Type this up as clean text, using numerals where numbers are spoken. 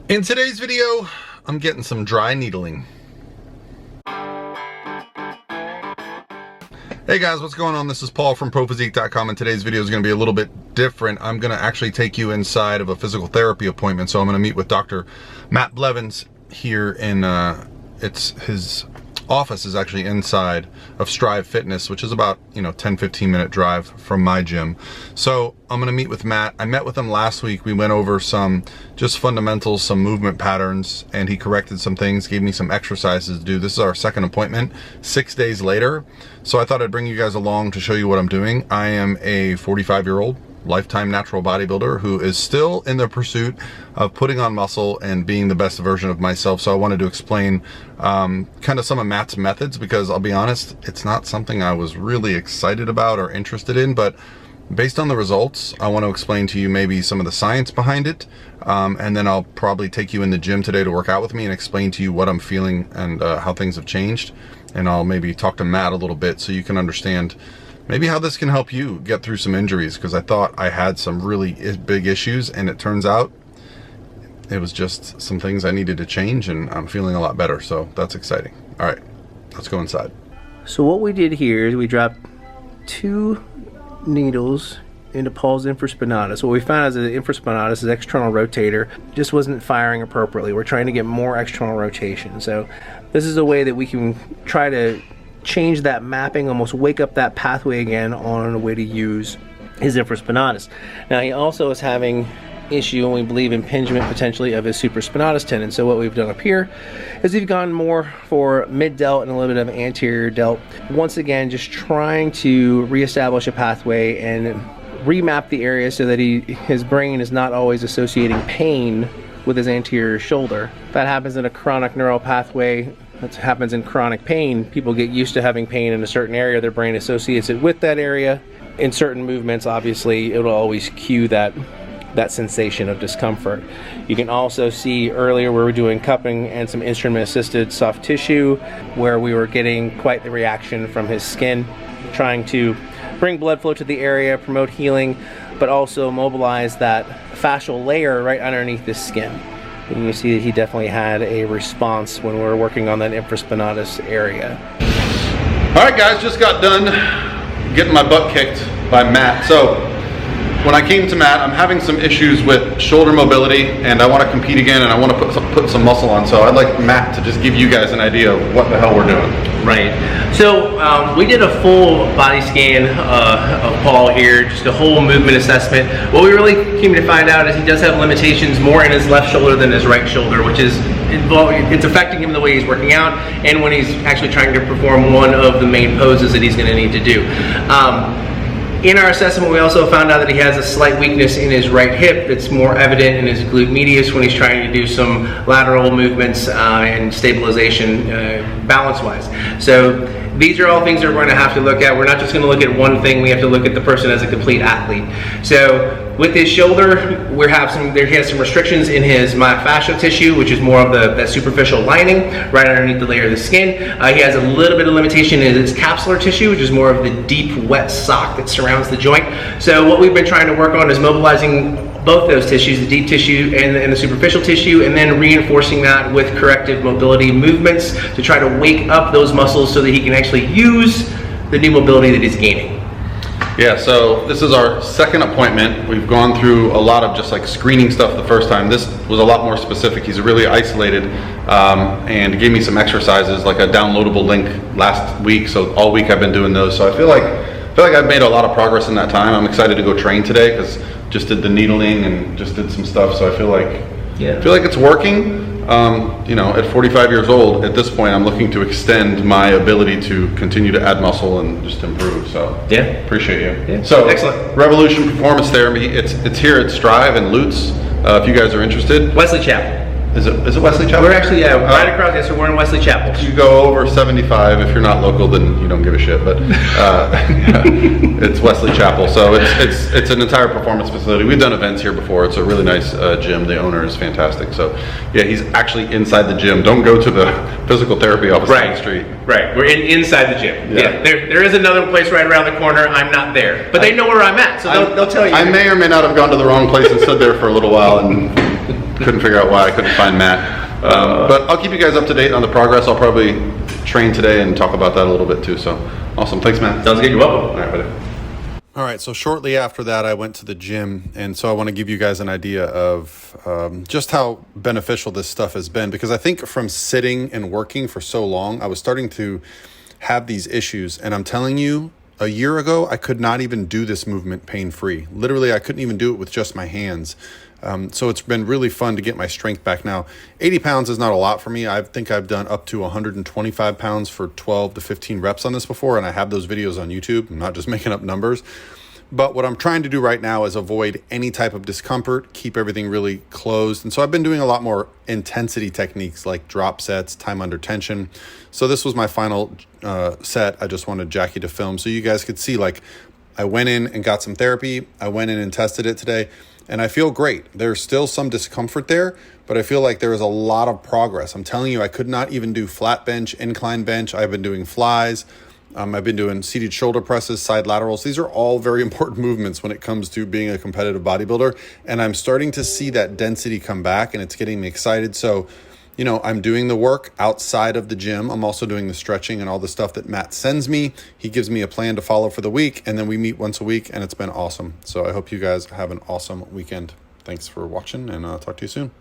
In today's video, I'm getting some dry needling. Hey guys, what's going on? This is Paul from ProPhysique.com, and today's video is going to be a little bit different. I'm going to actually take you inside of a physical therapy appointment. So I'm going to meet with Dr. Matt Blevins here in, his office is actually inside of Strive Fitness, which is about, 10-15 minute drive from my gym. So I'm going to meet with Matt. I met with him last week. We went over some just fundamentals, some movement patterns, and he corrected some things, gave me some exercises to do. This is our second appointment 6 days later. So I thought I'd bring you guys along to show you what I'm doing. I am a 45-year-old lifetime natural bodybuilder who is still in the pursuit of putting on muscle and being the best version of myself. So I wanted to explain kind of some of Matt's methods, because I'll be honest, it's not something I was really excited about or interested in, but based on the results, I want to explain to you maybe some of the science behind it, and then I'll probably take you in the gym today to work out with me and explain to you what I'm feeling and how things have changed. And I'll maybe talk to Matt a little bit so you can understand maybe how this can help you get through some injuries, because I thought I had some really big issues, and it turns out it was just some things I needed to change, and I'm feeling a lot better, so that's exciting. All right, let's go inside. So what we did here is we dropped 2 needles into Paul's infraspinatus. What we found is that the infraspinatus, his external rotator, just wasn't firing appropriately. We're trying to get more external rotation. So this is a way that we can try to change that mapping, almost wake up that pathway again on a way to use his infraspinatus. Now he also is having issue, and we believe impingement potentially of his supraspinatus tendon. So what we've done up here is we've gone more for mid delt and a little bit of anterior delt. Once again, just trying to reestablish a pathway and remap the area so that his brain is not always associating pain with his anterior shoulder. That happens in a chronic neural pathway. That happens in chronic pain. People get used to having pain in a certain area. Their brain associates it with that area. In certain movements, obviously, it'll always cue that sensation of discomfort. You can also see earlier where we're doing cupping and some instrument-assisted soft tissue, where we were getting quite the reaction from his skin, trying to bring blood flow to the area, promote healing, but also mobilize that fascial layer right underneath the skin. And you see that he definitely had a response when we were working on that infraspinatus area. All right, guys, just got done getting my butt kicked by Matt. So when I came to Matt, I'm having some issues with shoulder mobility, and I want to compete again, and I want to put some muscle on. So I'd like Matt to just give you guys an idea of what the hell we're doing. Right. So we did a full body scan of Paul here, just a whole movement assessment. What we really came to find out is he does have limitations more in his left shoulder than his right shoulder, which is it's affecting him the way he's working out and when he's actually trying to perform one of the main poses that he's going to need to do. In our assessment, we also found out that he has a slight weakness in his right hip that's more evident in his glute medius when he's trying to do some lateral movements and stabilization balance-wise. So these are all things that we're going to have to look at. We're not just going to look at one thing. We have to look at the person as a complete athlete. So with his shoulder, he has some restrictions in his myofascial tissue, which is more of that superficial lining right underneath the layer of the skin. He has a little bit of limitation in his capsular tissue, which is more of the deep, wet sock that surrounds the joint. So what we've been trying to work on is mobilizing both those tissues, the deep tissue and the superficial tissue, and then reinforcing that with corrective mobility movements to try to wake up those muscles so that he can actually use the new mobility that he's gaining. Yeah, so this is our second appointment. We've gone through a lot of just like screening stuff the first time. This was a lot more specific. He's really isolated, and gave me some exercises, like a downloadable link last week. So all week I've been doing those. So I feel like I've made a lot of progress in that time. I'm excited to go train today because just did the needling and just did some stuff. So I feel like it's working. At 45 years old, at this point, I'm looking to extend my ability to continue to add muscle and just improve. So yeah, appreciate you. Yeah. So excellent. Revolution Performance Therapy. It's here at Strive and Lutz. If you guys are interested. Wesley Chapel. Is it Wesley Chapel? We're actually right across there, so we're in Wesley Chapel. You go over 75. If you're not local, then you don't give a shit. But it's Wesley Chapel, so it's an entire performance facility. We've done events here before. It's a really nice gym. The owner is fantastic. So yeah, he's actually inside the gym. Don't go to the physical therapy office on the street. Right, we're inside the gym. Yeah, there is another place right around the corner. I'm not there, but they know where I'm at, so they'll tell you. I may or may not have gone to the wrong place and stood there for a little while and Couldn't figure out why I couldn't find Matt. But I'll keep you guys up to date on the progress. I'll probably train today and talk about that a little bit too. So awesome. Thanks, Matt. Sounds good. You're welcome. All right, buddy. All right, so shortly after that, I went to the gym, and so I want to give you guys an idea of just how beneficial this stuff has been, because I think from sitting and working for so long, I was starting to have these issues, and I'm telling you, a year ago, I could not even do this movement pain-free. Literally, I couldn't even do it with just my hands. So it's been really fun to get my strength back now. 80 pounds is not a lot for me. I think I've done up to 125 pounds for 12 to 15 reps on this before, and I have those videos on YouTube. I'm not just making up numbers. But what I'm trying to do right now is avoid any type of discomfort, keep everything really closed. And so I've been doing a lot more intensity techniques like drop sets, time under tension. So this was my final set. I just wanted Jackie to film so you guys could see, like, I went in and got some therapy. I went in and tested it today, and I feel great. There's still some discomfort there, but I feel like there is a lot of progress. I'm telling you, I could not even do flat bench, incline bench. I've been doing flies. I've been doing seated shoulder presses, side laterals. These are all very important movements when it comes to being a competitive bodybuilder. And I'm starting to see that density come back, and it's getting me excited. So, you know, I'm doing the work outside of the gym. I'm also doing the stretching and all the stuff that Matt sends me. He gives me a plan to follow for the week, and then we meet once a week, and it's been awesome. So I hope you guys have an awesome weekend. Thanks for watching, and I'll talk to you soon.